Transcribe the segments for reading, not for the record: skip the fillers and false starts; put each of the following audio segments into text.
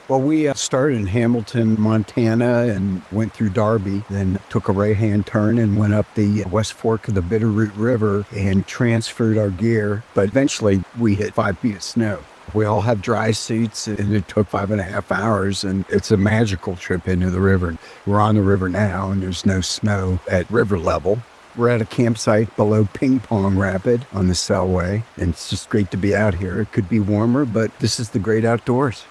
Well, we started in Hamilton, Montana, and went through Darby, then took a right-hand turn and went up the West Fork of the Bitterroot River and transferred our gear. But eventually, we hit 5 feet of snow. We all have dry suits, and it took 5.5 hours, and it's a magical trip into the river. We're on the river now, and there's no snow at river level. We're at a campsite below Ping Pong Rapid on the Selway, and it's just great to be out here. It could be warmer, but this is the great outdoors.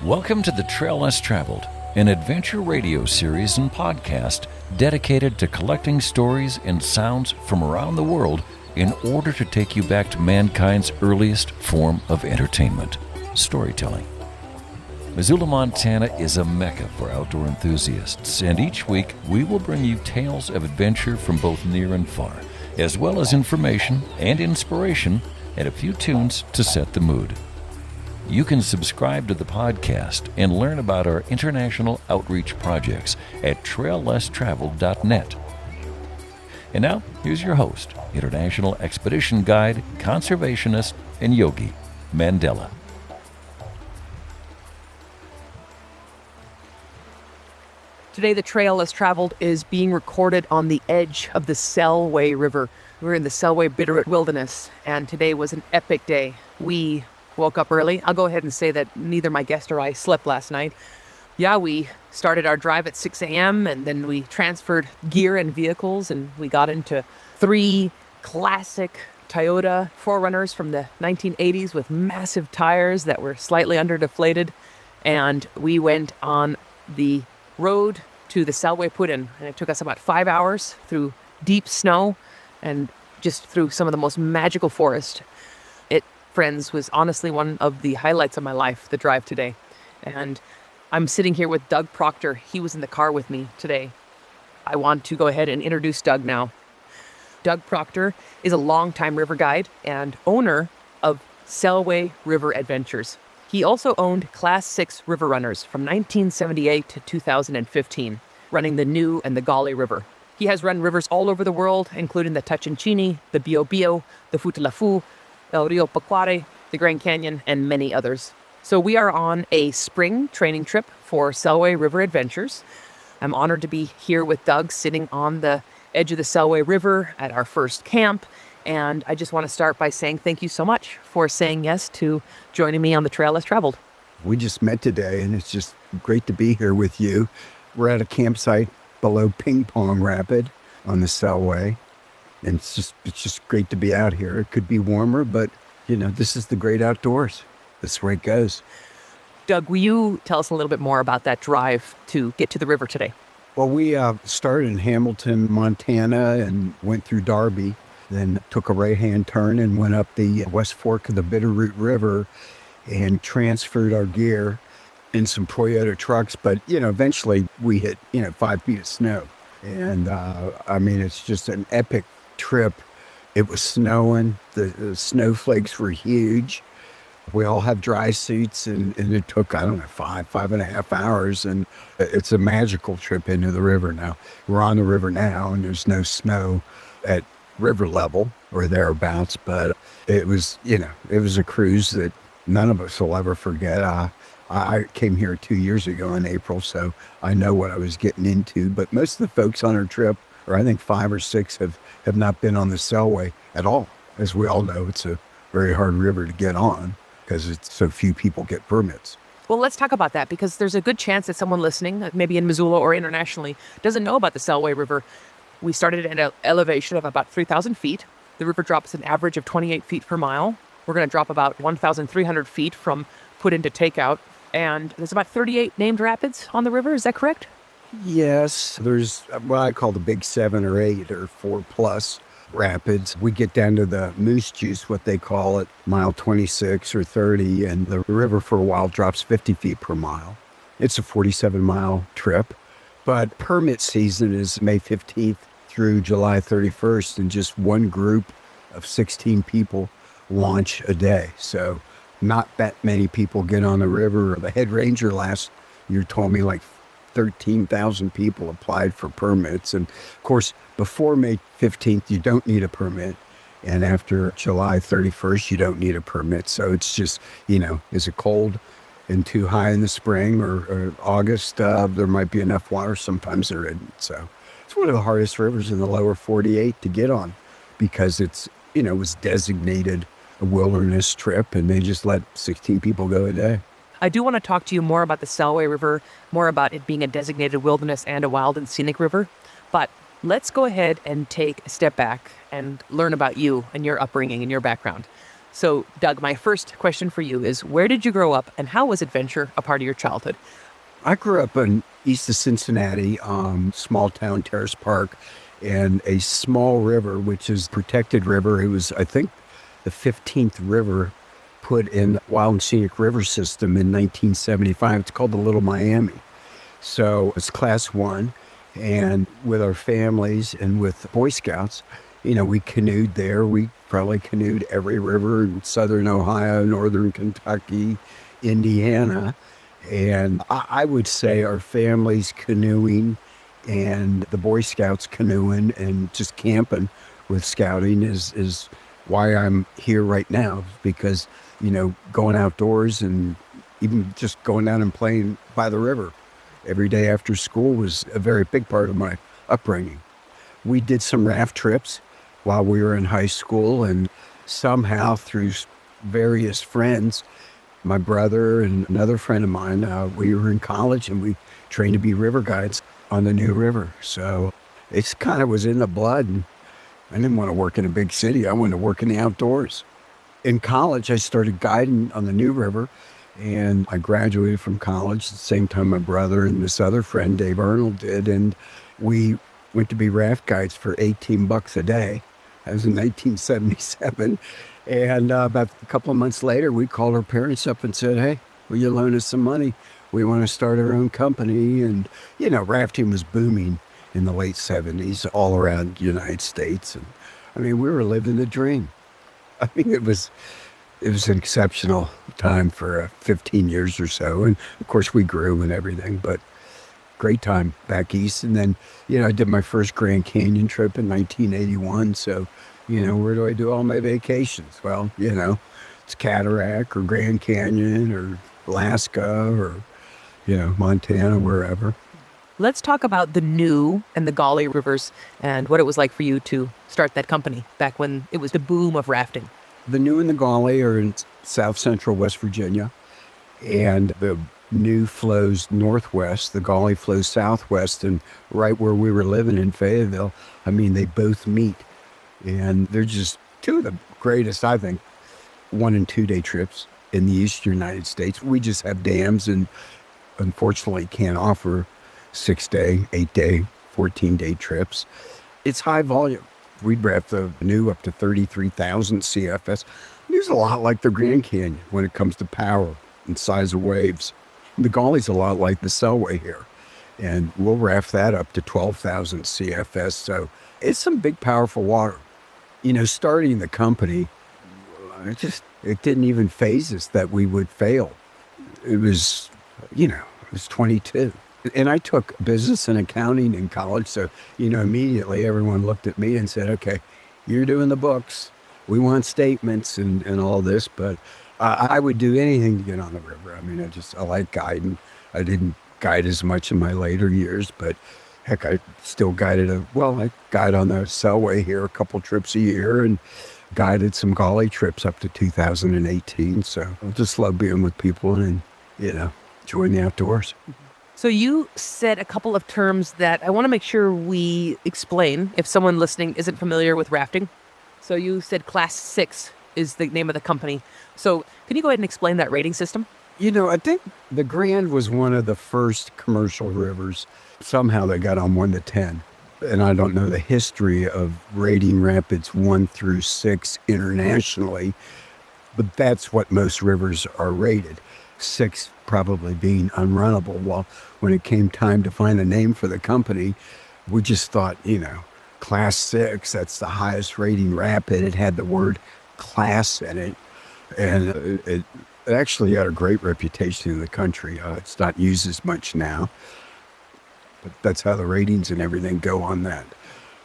Welcome to The Trail Less Traveled, an adventure radio series and podcast dedicated to collecting stories and sounds from around the world in order to take you back to mankind's earliest form of entertainment, storytelling. Missoula, Montana is a mecca for outdoor enthusiasts, and each week we will bring you tales of adventure from both near and far, as well as information and inspiration and a few tunes to set the mood. You can subscribe to the podcast and learn about our international outreach projects at traillesstraveled.net. And now, here's your host, international expedition guide, conservationist, and yogi, Mandela. Today, The Trail Less Traveled is being recorded on the edge of the Selway River. We're in the Selway Bitterroot Wilderness, and today was an epic day. We woke up early. I'll go ahead and say that neither my guest or I slept last night. Yeah, we started our drive at 6 a.m. and then we transferred gear and vehicles, and we got into 3 classic Toyota 4Runners from the 1980s with massive tires that were slightly underdeflated. And we went on the road to the Selway Put-in, and it took us about 5 hours through deep snow and just through some of the most magical forest. It, friends, was honestly one of the highlights of my life, the drive today. And I'm sitting here with Doug Proctor. He was in the car with me today. I want to go ahead and introduce Doug now. Doug Proctor is a longtime river guide and owner of Selway River Adventures. He also owned Class 6 river runners from 1978 to 2015, running the New and the Gauley River. He has run rivers all over the world, including the Tachincini, the Biobío, the Futalafu, El Rio Pacuare, the Grand Canyon, and many others. So we are on a spring training trip for Selway River Adventures. I'm honored to be here with Doug, sitting on the edge of the Selway River at our first camp. And I just want to start by saying thank you so much for saying yes to joining me on The Trail Less Traveled. We just met today, and it's just great to be here with you. We're at a campsite below Ping Pong Rapid on the Selway, and it's just great to be out here. It could be warmer, but, this is the great outdoors. That's where it goes. Doug, will you tell us a little bit more about that drive to get to the river today? Well, we started in Hamilton, Montana, and went through Darby, then took a right-hand turn and went up the West Fork of the Bitterroot River and transferred our gear in some Toyota trucks. But, eventually we hit, 5 feet of snow. And, it's just an epic trip. It was snowing. The snowflakes were huge. We all have dry suits, and it took, 5.5 hours. And it's a magical trip into the river now. We're on the river now, and there's no snow at river level or thereabouts, but it was a cruise that none of us will ever forget. I came here 2 years ago in April, so I know what I was getting into, but most of the folks on our trip, or I think 5 or 6, have not been on the Selway at all. As we all know, it's a very hard river to get on because it's so few people get permits. Well, let's talk about that, because there's a good chance that someone listening, maybe in Missoula or internationally, doesn't know about the Selway River. We started at an elevation of about 3,000 feet. The river drops an average of 28 feet per mile. We're going to drop about 1,300 feet from Put-in to takeout. And there's about 38 named rapids on the river. Is that correct? Yes. There's what I call the big 7 or 8 or 4 plus rapids. We get down to the Moose Juice, what they call it, mile 26 or 30. And the river for a while drops 50 feet per mile. It's a 47-mile trip. But permit season is May 15th through July 31st, and just one group of 16 people launch a day. So not that many people get on the river. The head ranger last year told me like 13,000 people applied for permits. And of course, before May 15th, you don't need a permit. And after July 31st, you don't need a permit. So it's just, is it cold and too high in the spring or August? There might be enough water. Sometimes there isn't. So it's one of the hardest rivers in the lower 48 to get on because it was designated a wilderness trip and they just let 16 people go a day. I do want to talk to you more about the Selway River, more about it being a designated wilderness and a wild and scenic river. But let's go ahead and take a step back and learn about you and your upbringing and your background. So, Doug, my first question for you is, where did you grow up and how was adventure a part of your childhood? I grew up in east of Cincinnati, small town Terrace Park, and a small river, which is protected river. It was, I think, the 15th river put in the Wild and Scenic River System in 1975. It's called the Little Miami. So it's class 1. And with our families and with Boy Scouts, we canoed there. We probably canoed every river in southern Ohio, northern Kentucky, Indiana. And I would say our families canoeing and the Boy Scouts canoeing and just camping with scouting is why I'm here right now, because, going outdoors and even just going down and playing by the river every day after school was a very big part of my upbringing. We did some raft trips while we were in high school, and somehow through various friends, my brother and another friend of mine, we were in college and we trained to be river guides on the New River. So it kind of was in the blood. And I didn't want to work in a big city. I wanted to work in the outdoors. In college, I started guiding on the New River, and I graduated from college at the same time my brother and this other friend, Dave Arnold, did. And we went to be raft guides for $18 a day. That was in 1977. And about a couple of months later, we called our parents up and said, hey, will you loan us some money? We want to start our own company. And, rafting was booming in the late 70s all around the United States. And we were living the dream. It was an exceptional time for 15 years or so. And of course we grew and everything, but great time back east. And then, I did my first Grand Canyon trip in 1981. So, where do I do all my vacations? Well, it's Cataract or Grand Canyon or Alaska or, Montana, wherever. Let's talk about the New and the Gauley Rivers and what it was like for you to start that company back when it was the boom of rafting. The New and the Gauley are in south central West Virginia, and the New flows northwest, the Gauley flows southwest, and right where we were living in Fayetteville, they both meet. And they're just two of the greatest, I think, 1 and 2 day trips in the eastern United States. We just have dams and unfortunately can't offer 6 day, 8 day, 14 day trips. It's high volume. We'd raft the New up to 33,000 CFS. It's a lot like the Grand Canyon when it comes to power and size of waves. The Gauley's a lot like the Selway here, and we'll raft that up to 12,000 CFS. So it's some big, powerful water. Starting the company, it didn't even faze us that we would fail. It was 22. And I took business and accounting in college. So, immediately everyone looked at me and said, okay, you're doing the books. We want statements and all this. But I would do anything to get on the river. I like guiding. I didn't guide as much in my later years, but heck, I still guided I guide on the Selway here a couple trips a year and guided some Gauley trips up to 2018. So I just love being with people and, enjoying the outdoors. So you said a couple of terms that I want to make sure we explain if someone listening isn't familiar with rafting. So you said Class 6 is the name of the company. So can you go ahead and explain that rating system? I think the Grand was one of the first commercial rivers. Somehow they got on 1 to 10. And I don't know the history of rating rapids 1 through 6 internationally, but that's what most rivers are rated. 6 probably being unrunnable. Well, when it came time to find a name for the company, we just thought, Class 6, that's the highest rating rapid. It had the word class in it. And it actually got a great reputation in the country. It's not used as much now, but that's how the ratings and everything go on that.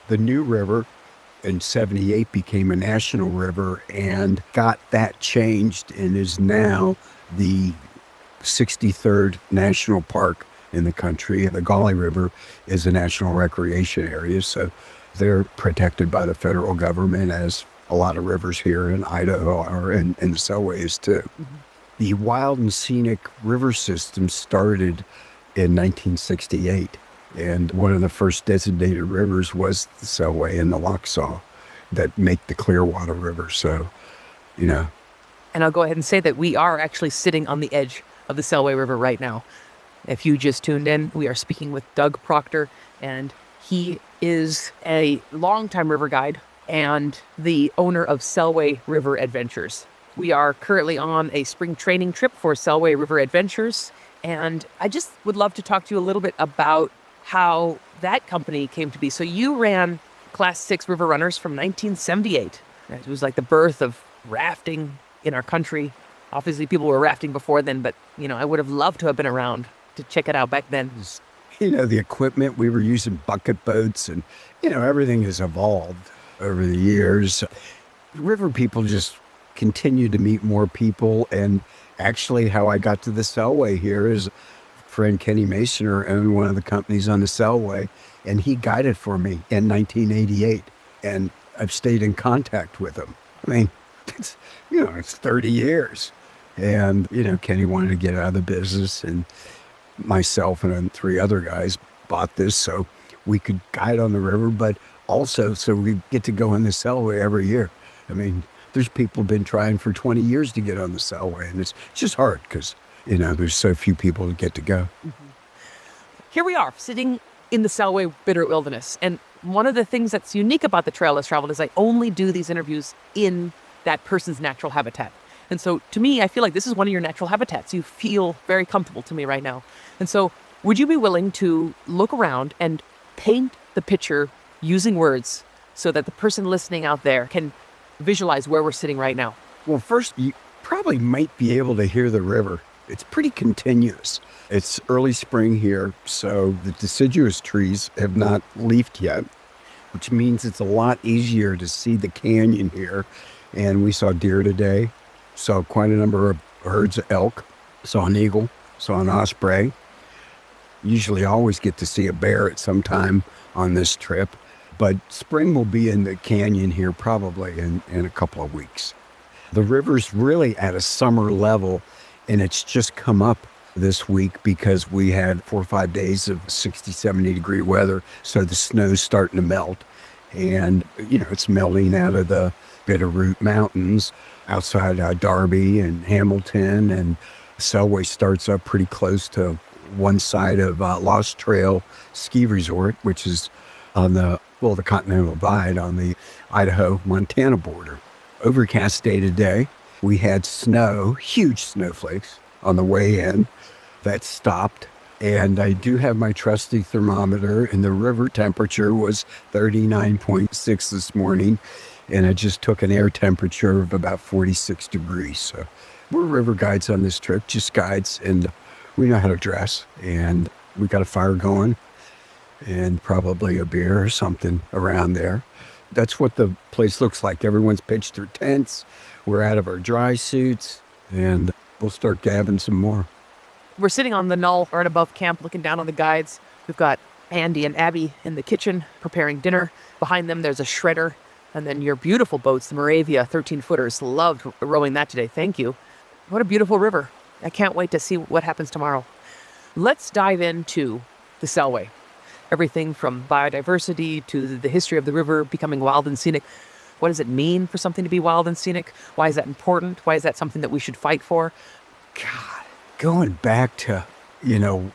The New River in 78 became a national river and got that changed and is now the 63rd national park in the country. The Gauley River is a national recreation area, so they're protected by the federal government, as a lot of rivers here in Idaho are, and the Selway is too. Mm-hmm. The wild and scenic river system started in 1968, and one of the first designated rivers was the Selway and the Lochsaw that make the Clearwater River. So, you know. And I'll go ahead and say that we are actually sitting on the edge of the Selway River right now. If you just tuned in, we are speaking with Doug Proctor, and he is a longtime river guide and the owner of Selway River Adventures. We are currently on a spring training trip for Selway River Adventures, and I just would love to talk to you a little bit about how that company came to be. So you ran Class 6 River Runners from 1978. It was like the birth of rafting in our country. Obviously, people were rafting before then, but, I would have loved to have been around to check it out back then. The equipment, we were using bucket boats, and, everything has evolved over the years. River people just continue to meet more people, and actually how I got to the Selway here is friend Kenny Masoner owned one of the companies on the Selway, and he guided for me in 1988, and I've stayed in contact with him. I mean, it's 30 years. And, Kenny wanted to get out of the business, and myself and then 3 other guys bought this so we could guide on the river, but also so we get to go on the Selway every year. I mean, there's people been trying for 20 years to get on the Selway, and it's just hard because, there's so few people to get to go. Mm-hmm. Here we are, sitting in the Selway Bitterroot Wilderness. And one of the things that's unique about the Trail Less Traveled is I only do these interviews in that person's natural habitat. And so to me, I feel like this is one of your natural habitats. You feel very comfortable to me right now. And so would you be willing to look around and paint the picture using words so that the person listening out there can visualize where we're sitting right now? Well, first, you probably might be able to hear the river. It's pretty continuous. It's early spring here, so the deciduous trees have not leafed yet, which means it's a lot easier to see the canyon here. And we saw deer today, saw quite a number of herds of elk, saw an eagle, saw an osprey. Usually always get to see a bear at some time on this trip, but spring will be in the canyon here probably in a couple of weeks. The river's really at a summer level, and it's just come up this week because we had 4 or 5 days of 60, 70 degree weather, so the snow's starting to melt, and it's melting out of the Bitterroot Mountains outside Darby and Hamilton, and Selway starts up pretty close to one side of Lost Trail Ski Resort, which is on the Continental Divide on the Idaho-Montana border. Overcast day today. We had snow, huge snowflakes on the way in. That stopped. And I do have my trusty thermometer, and the river temperature was 39.6 this morning. And I just took an air temperature of about 46 degrees. So we're river guides on this trip, just guides, and we know how to dress. And we got a fire going and probably a beer or something around there. That's what the place looks like. Everyone's pitched their tents. We're out of our dry suits, and we'll start gabbing some more. We're sitting on the knoll right above camp, looking down on the guides. We've got Andy and Abby in the kitchen preparing dinner. Behind them, there's a shredder. And then your beautiful boats, the Moravia 13-footers. Loved rowing that today. Thank you. What a beautiful river. I can't wait to see what happens tomorrow. Let's dive into the Selway. Everything from biodiversity to the history of the river becoming wild and scenic. What does it mean for something to be wild and scenic? Why is that important? Why is that something that we should fight for? God, going back to,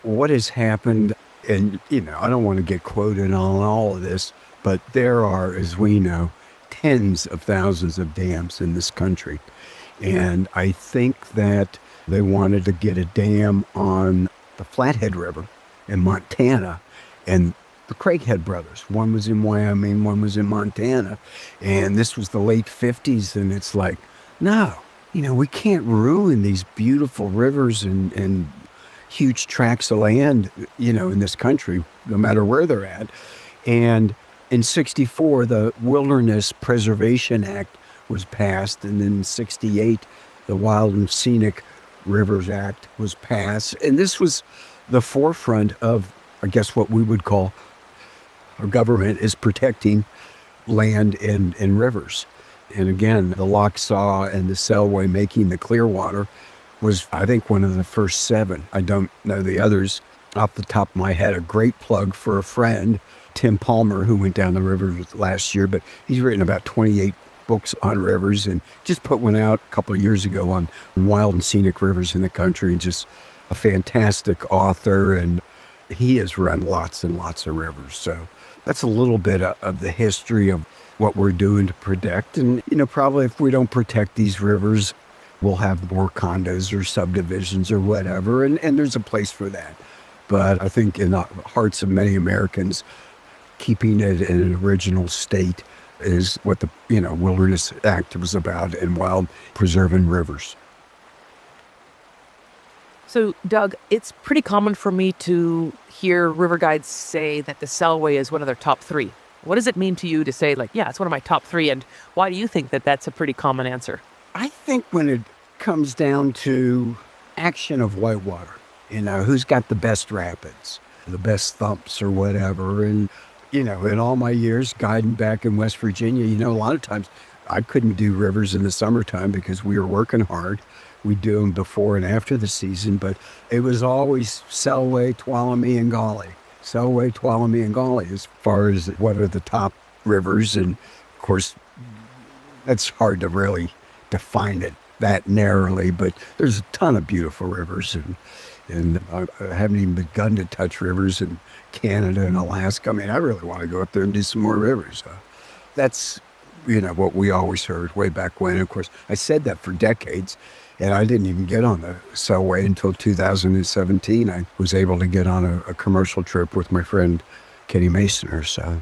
what has happened, and, I don't want to get quoted on all of this, but there are, as we know, tens of thousands of dams in this country. And I think that they wanted to get a dam on the Flathead River in Montana, and the Craighead brothers. One was in Wyoming, one was in Montana. And this was the late 50s, and it's like, no, we can't ruin these beautiful rivers and huge tracts of land, in this country, no matter where they're at. And In 64, the Wilderness Preservation Act was passed, and in 68, the Wild and Scenic Rivers Act was passed. And this was the forefront of, I guess, what we would call our government is protecting land and rivers. And again, the Lochsaw and the Selway making the Clearwater was, I think, one of the first 7. I don't know the others off the top of my head. A great plug for a friend, Tim Palmer, who went down the river last year, but he's written about 28 books on rivers and just put one out a couple of years ago on wild and scenic rivers in the country. Just a fantastic author, and he has run lots and lots of rivers. So that's a little bit of the history of what we're doing to protect. And, probably if we don't protect these rivers, we'll have more condos or subdivisions or whatever. And there's a place for that. But I think in the hearts of many Americans, keeping it in an original state is what the Wilderness Act was about, and wild preserving rivers. So, Doug, it's pretty common for me to hear river guides say that the Selway is one of their top 3. What does it mean to you to say, yeah, it's one of my top 3, and why do you think that that's a pretty common answer? I think when it comes down to action of whitewater, who's got the best rapids, the best thumps or whatever, and in all my years guiding back in West Virginia, a lot of times I couldn't do rivers in the summertime because we were working hard. We do them before and after the season, but it was always Selway, Tuolumne, and Gauley. Selway, Tuolumne, and Gauley as far as what are the top rivers. And of course, that's hard to really define it that narrowly, but there's a ton of beautiful rivers, and I haven't even begun to touch rivers in Canada and Alaska. I mean, I really want to go up there and do some more rivers. That's, what we always heard way back when. Of course, I said that for decades, and I didn't even get on the Selway until 2017. I was able to get on a commercial trip with my friend Kenny Masoner. So,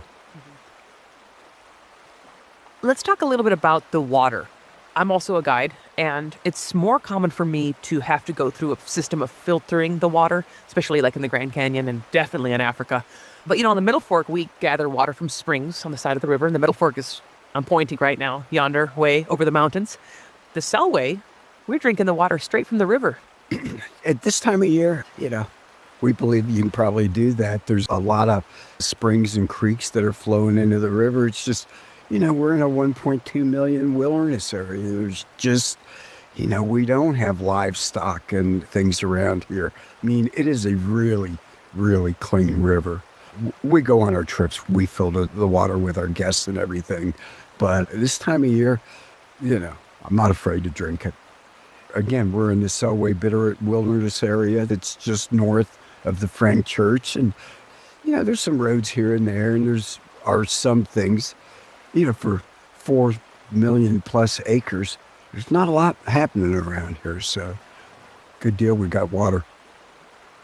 let's talk a little bit about the water. I'm also a guide, and it's more common for me to have to go through a system of filtering the water, especially like in the Grand Canyon and definitely in Africa. But, on the Middle Fork, we gather water from springs on the side of the river, and the Middle Fork is, I'm pointing right now, yonder, way over the mountains. The Selway, we're drinking the water straight from the river. At this time of year, we believe you can probably do that. There's a lot of springs and creeks that are flowing into the river. It's just, we're in a 1.2 million wilderness area. There's just, we don't have livestock and things around here. I mean, it is a really, really clean river. We go on our trips. We fill the water with our guests and everything. But this time of year, I'm not afraid to drink it. Again, we're in the Selway Bitterroot Wilderness area that's just north of the Frank Church. And, there's some roads here and there, and are some things, for 4 million plus acres, there's not a lot happening around here. So, good deal, we got water.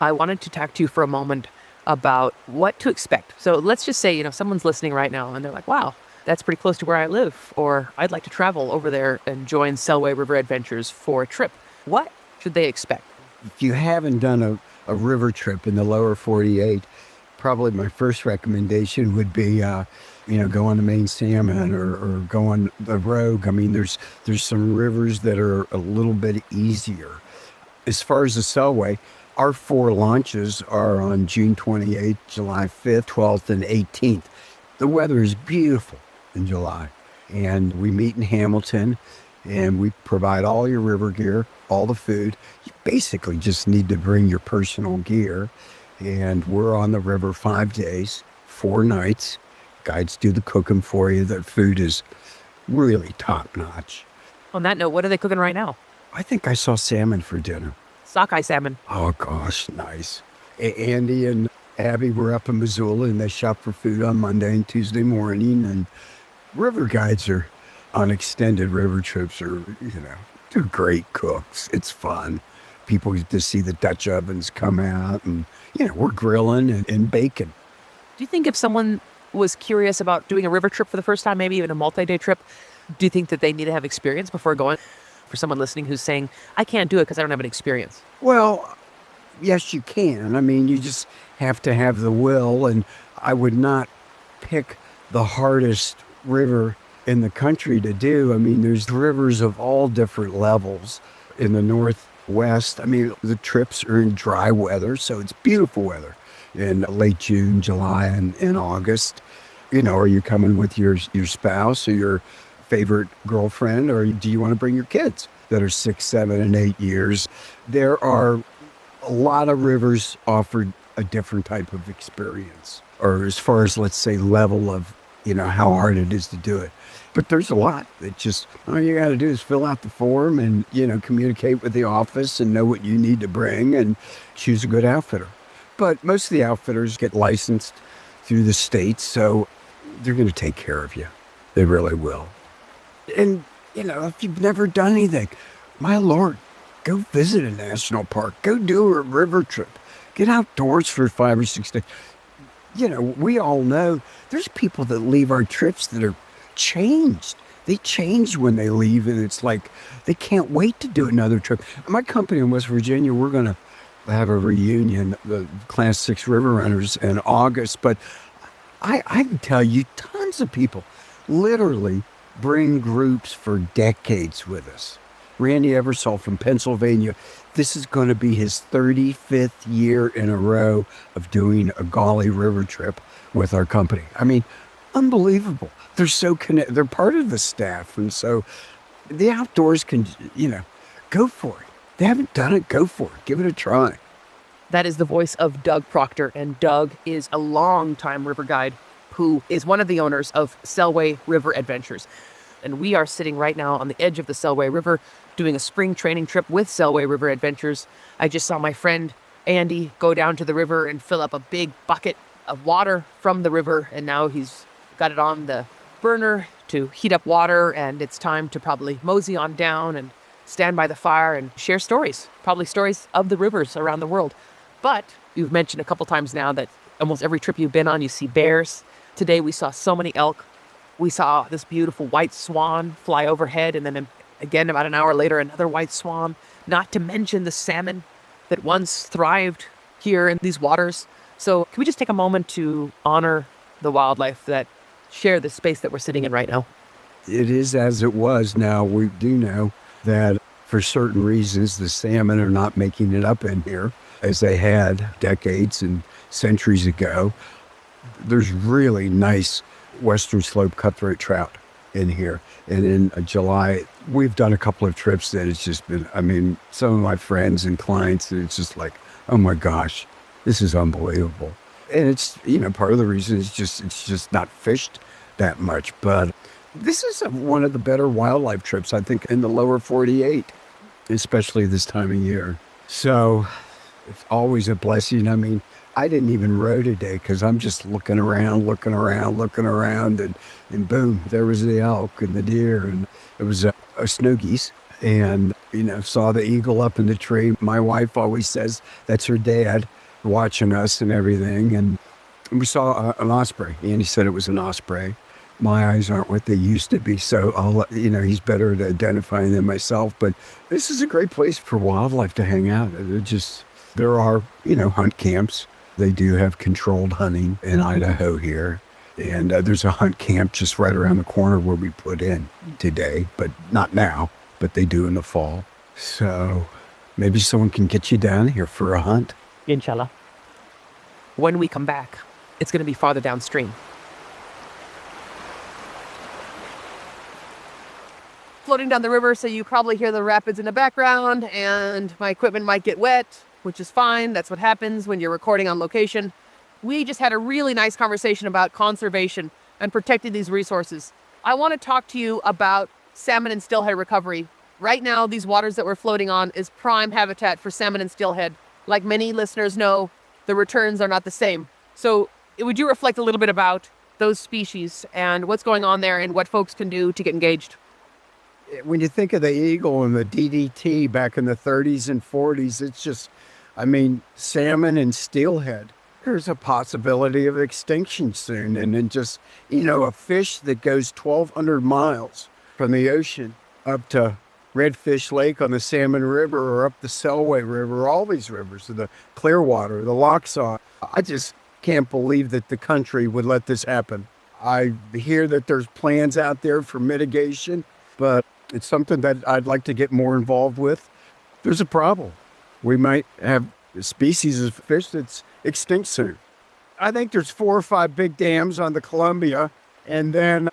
I wanted to talk to you for a moment about what to expect. So let's just say, someone's listening right now and they're like, wow, that's pretty close to where I live, or I'd like to travel over there and join Selway River Adventures for a trip. What should they expect? If you haven't done a river trip in the lower 48, probably my first recommendation would be, go on the main Salmon or go on the Rogue. I mean, there's some rivers that are a little bit easier. As far as the Selway, our 4 launches are on June 28th, July 5th, 12th, and 18th. The weather is beautiful in July, and we meet in Hamilton, and we provide all your river gear, all the food. You basically just need to bring your personal gear, and we're on the river 5 days, 4 nights. Guides do the cooking for you. The food is really top-notch. On that note, what are they cooking right now? I think I saw salmon for dinner. Sockeye salmon. Oh, gosh, nice. Andy and Abby were up in Missoula, and they shopped for food on Monday and Tuesday morning. And river guides are on extended river trips they're great cooks. It's fun. People get to see the Dutch ovens come out, and, we're grilling and baking. Do you think if someone was curious about doing a river trip for the first time, maybe even a multi-day trip, do you think that they need to have experience before going? For someone listening who's saying, I can't do it because I don't have an experience. Well, yes, you can. I mean, you just have to have the will, and I would not pick the hardest river in the country to do. I mean, there's rivers of all different levels in the Northwest. I mean, the trips are in dry weather, so it's beautiful weather in late June, July, and August. Are you coming with your spouse or your favorite girlfriend, or do you want to bring your kids that are 6, 7, and 8 years? There are a lot of rivers offered a different type of experience, or as far as, let's say, level of, how hard it is to do it. But there's a lot that just, all you got to do is fill out the form and, communicate with the office and know what you need to bring and choose a good outfitter. But most of the outfitters get licensed through the state, so they're going to take care of you. They really will. And, if you've never done anything, my Lord, go visit a national park. Go do a river trip. Get outdoors for 5 or 6 days. We all know there's people that leave our trips that are changed. They change when they leave, and it's like they can't wait to do another trip. My company in West Virginia, we're going to have a reunion, the Class 6 River Runners, in August. But I can tell you, tons of people literally bring groups for decades with us. Randy Eversole from Pennsylvania, this is going to be his 35th year in a row of doing a Gauley River trip with our company. I mean, unbelievable. They're so connected. They're part of the staff. And so the outdoors can, go for it. They haven't done it, go for it. Give it a try. That is the voice of Doug Proctor, and Doug is a longtime river guide who is one of the owners of Selway River Adventures. And we are sitting right now on the edge of the Selway River doing a spring training trip with Selway River Adventures. I just saw my friend Andy go down to the river and fill up a big bucket of water from the river, and now he's got it on the burner to heat up water, and it's time to probably mosey on down and stand by the fire and share stories, probably stories of the rivers around the world. But you've mentioned a couple times now that almost every trip you've been on, you see bears. Today we saw so many elk. We saw this beautiful white swan fly overhead, and then again, about an hour later, another white swan, not to mention the salmon that once thrived here in these waters. So can we just take a moment to honor the wildlife that share the space that we're sitting in right now? It is as it was. Now, we do know that for certain reasons, the salmon are not making it up in here as they had decades and centuries ago. There's really nice western slope cutthroat trout in here. And in July, we've done a couple of trips that it's just been, I mean, some of my friends and clients, it's just like, oh my gosh, this is unbelievable. And it's, part of the reason is it's just not fished that much. But this is one of the better wildlife trips, I think, in the lower 48, especially this time of year. So it's always a blessing. I mean, I didn't even row today because I'm just looking around, and boom, there was the elk and the deer, and it was a snow geese. And, saw the eagle up in the tree. My wife always says that's her dad watching us and everything. And we saw an osprey. Andy said it was an osprey. My eyes aren't what they used to be, so he's better at identifying than myself. But this is a great place for wildlife to hang out. There are, hunt camps. They do have controlled hunting in Idaho here. And there's a hunt camp just right around the corner where we put in today, but not now, but they do in the fall. So maybe someone can get you down here for a hunt. Inshallah. When we come back, it's going to be farther downstream. Floating down the river, so you probably hear the rapids in the background, and my equipment might get wet, which is fine. That's what happens when you're recording on location. We just had a really nice conversation about conservation and protecting these resources. I want to talk to you about salmon and steelhead recovery. Right now, these waters that we're floating on is prime habitat for salmon and steelhead. Like many listeners know, the returns are not the same. So would you reflect a little bit about those species and what's going on there and what folks can do to get engaged? When you think of the eagle and the DDT back in the 30s and 40s, it's just, salmon and steelhead. There's a possibility of extinction soon. And then just, a fish that goes 1,200 miles from the ocean up to Redfish Lake on the Salmon River or up the Selway River, all these rivers, the Clearwater, the Locksaw. I just can't believe that the country would let this happen. I hear that there's plans out there for mitigation, but it's something that I'd like to get more involved with. There's a problem. We might have a species of fish that's extinct soon. I think there's 4 or 5 big dams on the Columbia, and then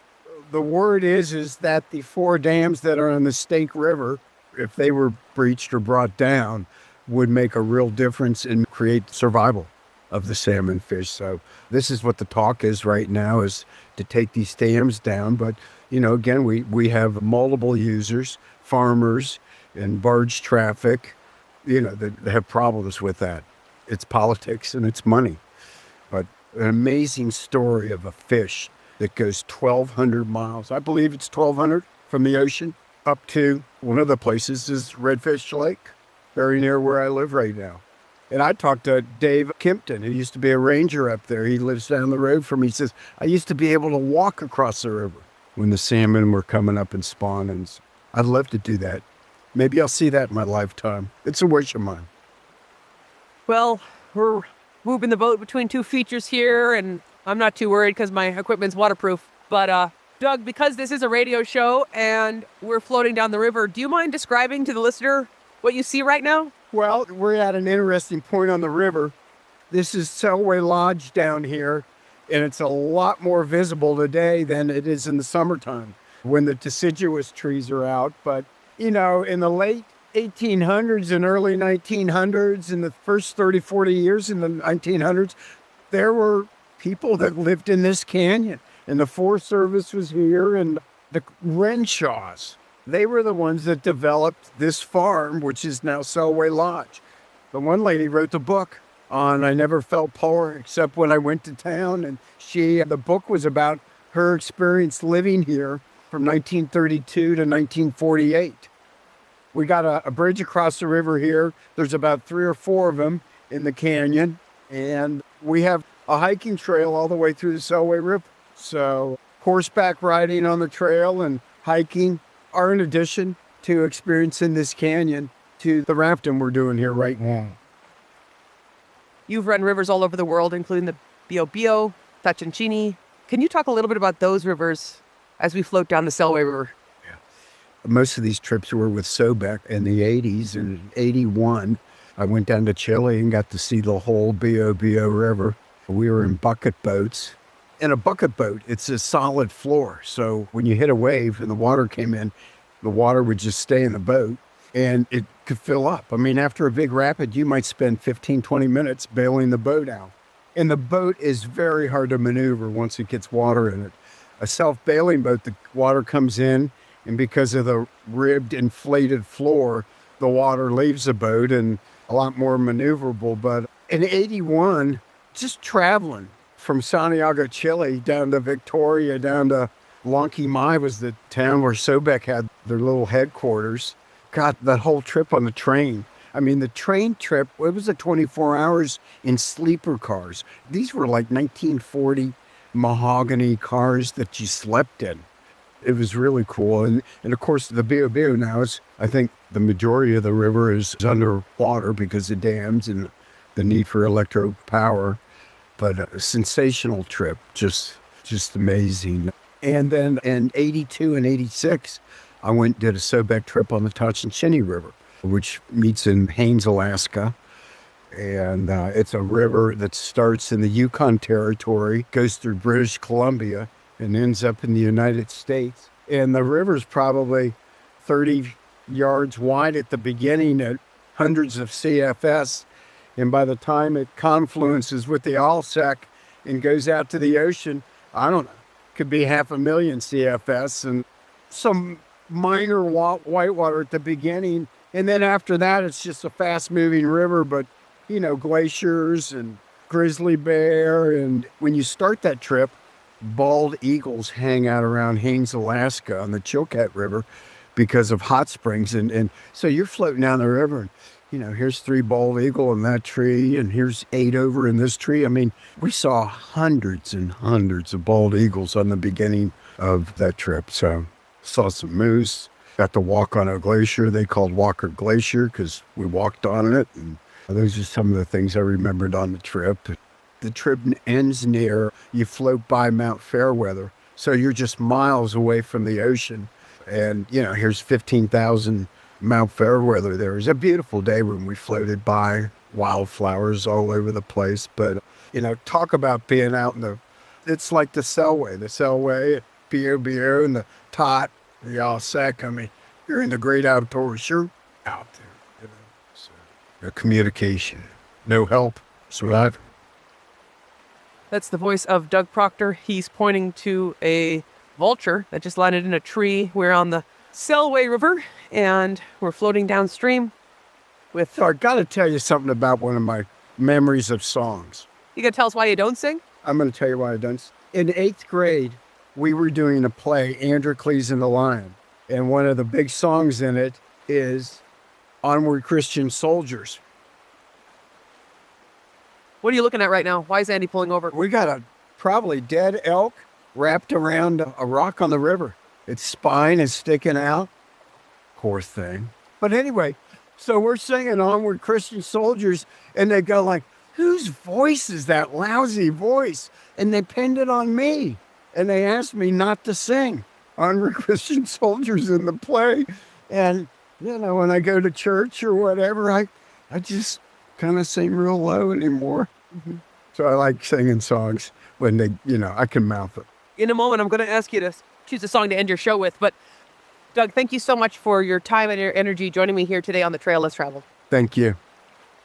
the word is that the 4 dams that are on the Snake River, if they were breached or brought down, would make a real difference and create survival of the salmon fish. So this is what the talk is right now, is to take these dams down. But, again, we have multiple users, farmers and barge traffic, that have problems with that. It's politics and it's money. But an amazing story of a fish that goes 1,200 miles. I believe it's 1,200 from the ocean up to one of the places is Redfish Lake, very near where I live right now. And I talked to Dave Kimpton, who used to be a ranger up there. He lives down the road from me. He says, I used to be able to walk across the river when the salmon were coming up and spawning. I'd love to do that. Maybe I'll see that in my lifetime. It's a wish of mine. Well, we're moving the boat between 2 features here, and I'm not too worried because my equipment's waterproof. But, Doug, because this is a radio show and we're floating down the river, do you mind describing to the listener what you see right now? Well, we're at an interesting point on the river. This is Selway Lodge down here, and it's a lot more visible today than it is in the summertime when the deciduous trees are out. But, in the late 1800s and early 1900s, in the first 30, 40 years in the 1900s, there were people that lived in this canyon. And the Forest Service was here, and the Renshaws, they were the ones that developed this farm, which is now Selway Lodge. The one lady wrote the book on I Never Felt Poor Except When I Went to Town. And the book was about her experience living here from 1932 to 1948. We got a bridge across the river here. There's about 3 or 4 of them in the canyon. And we have a hiking trail all the way through the Selway River. So horseback riding on the trail and hiking are in addition to experiencing this canyon to the rafting we're doing here right now. You've run rivers all over the world, including the Biobío, Tachincini. Can you talk a little bit about those rivers as we float down the Selway River? Most of these trips were with Sobek in the 80s. And in 81, I went down to Chile and got to see the whole Biobío River. We were in bucket boats. In a bucket boat, it's a solid floor. So when you hit a wave and the water came in, the water would just stay in the boat and it could fill up. I mean, after a big rapid, you might spend 15, 20 minutes bailing the boat out. And the boat is very hard to maneuver once it gets water in it. A self-bailing boat, the water comes in, and because of the ribbed, inflated floor, the water leaves the boat and a lot more maneuverable. But in 81, just traveling from Santiago, Chile, down to Victoria, down to Lonquimay was the town where Sobek had their little headquarters. Got that whole trip on the train. I mean, the train trip, it was 24 hours in sleeper cars. These were like 1940 mahogany cars that you slept in. It was really cool. And of course, the Biobío now is, I think the majority of the river is underwater because of dams and the need for electric power. But a sensational trip, just amazing. And then in 82 and 86, I went and did a Sobek trip on the Tachincini River, which meets in Haines, Alaska. And it's a river that starts in the Yukon Territory, goes through British Columbia, and ends up in the United States. And the river's probably 30 yards wide at the beginning at hundreds of CFS. And by the time it confluences with the Alsek and goes out to the ocean, I don't know, could be 500,000 CFS and some minor whitewater at the beginning. And then after that, it's just a fast-moving river, but, glaciers and grizzly bear. And when you start that trip, bald eagles hang out around Haines, Alaska on the Chilkat River because of hot springs. And so you're floating down the river and, here's 3 bald eagle in that tree, and here's 8 over in this tree. I mean, we saw hundreds and hundreds of bald eagles on the beginning of that trip. So saw some moose, got to walk on a glacier they called Walker Glacier because we walked on it. And those are some of the things I remembered on the trip. the trip ends near, you float by Mount Fairweather. So you're just miles away from the ocean. And, here's 15,000 Mount Fairweather. There was a beautiful day when we floated by, wildflowers all over the place. But, talk about being out it's like the Selway, beer, and the tot, the all sack. I mean, you're in the great outdoors. You're out there, So, no communication, no help, survive. That's the voice of Doug Proctor. He's pointing to a vulture that just landed in a tree. We're on the Selway River, and we're floating downstream with... So I got to tell you something about one of my memories of songs. You gonna tell us why you don't sing? I'm going to tell you why I don't. In 8th grade, we were doing a play, Androcles and the Lion. And one of the big songs in it is Onward Christian Soldiers. What are you looking at right now? Why is Andy pulling over? We got a probably dead elk wrapped around a rock on the river. Its spine is sticking out. Poor thing. But anyway, so we're singing Onward Christian Soldiers, and they go like, whose voice is that lousy voice? And they pinned it on me. And they asked me not to sing Onward Christian Soldiers in the play. And, when I go to church or whatever, I just kind of sing real low anymore. Mm-hmm. So I like singing songs when they, I can mouth it. In a moment, I'm going to ask you to choose a song to end your show with. But, Doug, thank you so much for your time and your energy joining me here today on The Trail Less Traveled. Thank you.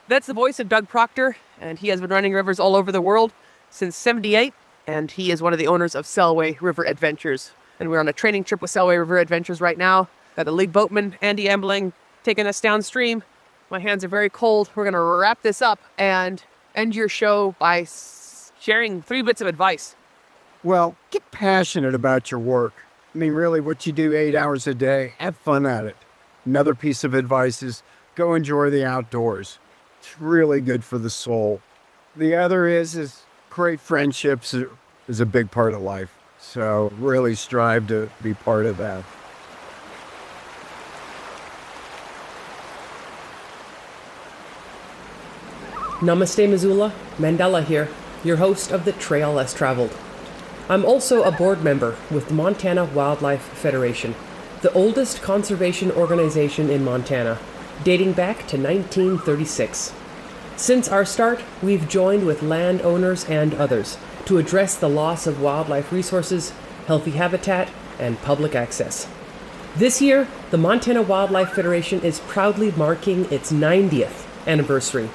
That's the voice of Doug Proctor, and he has been running rivers all over the world since '78, and he is one of the owners of Selway River Adventures. And we're on a training trip with Selway River Adventures right now. Got the lead boatman, Andy Embling, taking us downstream. My hands are very cold. We're going to wrap this up and end your show by sharing 3 bits of advice. Well, get passionate about your work. I mean, really, what you do 8 hours a day, have fun at it. Another piece of advice is go enjoy the outdoors. It's really good for the soul. The other is great friendships is a big part of life. So really strive to be part of that. Namaste, Missoula. Mandela here, your host of The Trail Less Traveled. I'm also a board member with the Montana Wildlife Federation, the oldest conservation organization in Montana, dating back to 1936. Since our start, we've joined with landowners and others to address the loss of wildlife resources, healthy habitat, and public access. This year, the Montana Wildlife Federation is proudly marking its 90th anniversary.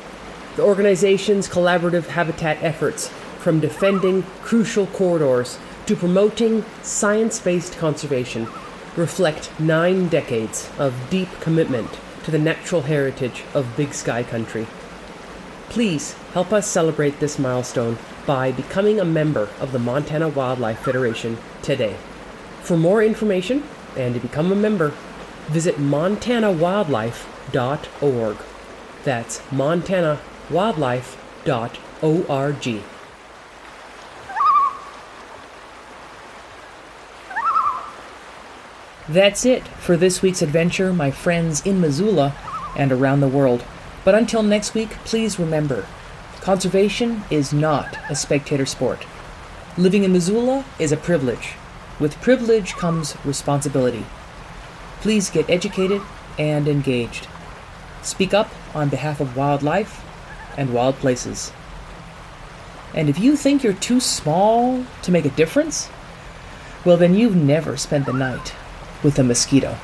The organization's collaborative habitat efforts, from defending crucial corridors to promoting science-based conservation, reflect 9 decades of deep commitment to the natural heritage of Big Sky Country. Please help us celebrate this milestone by becoming a member of the Montana Wildlife Federation today. For more information and to become a member, visit montanawildlife.org. That's montanawildlife.org. That's it for this week's adventure, my friends in Missoula and around the world. But until next week, please remember, conservation is not a spectator sport. Living in Missoula is a privilege. With privilege comes responsibility. Please get educated and engaged. Speak up on behalf of wildlife and wild places. And if you think you're too small to make a difference, well then you've never spent the night with a mosquito.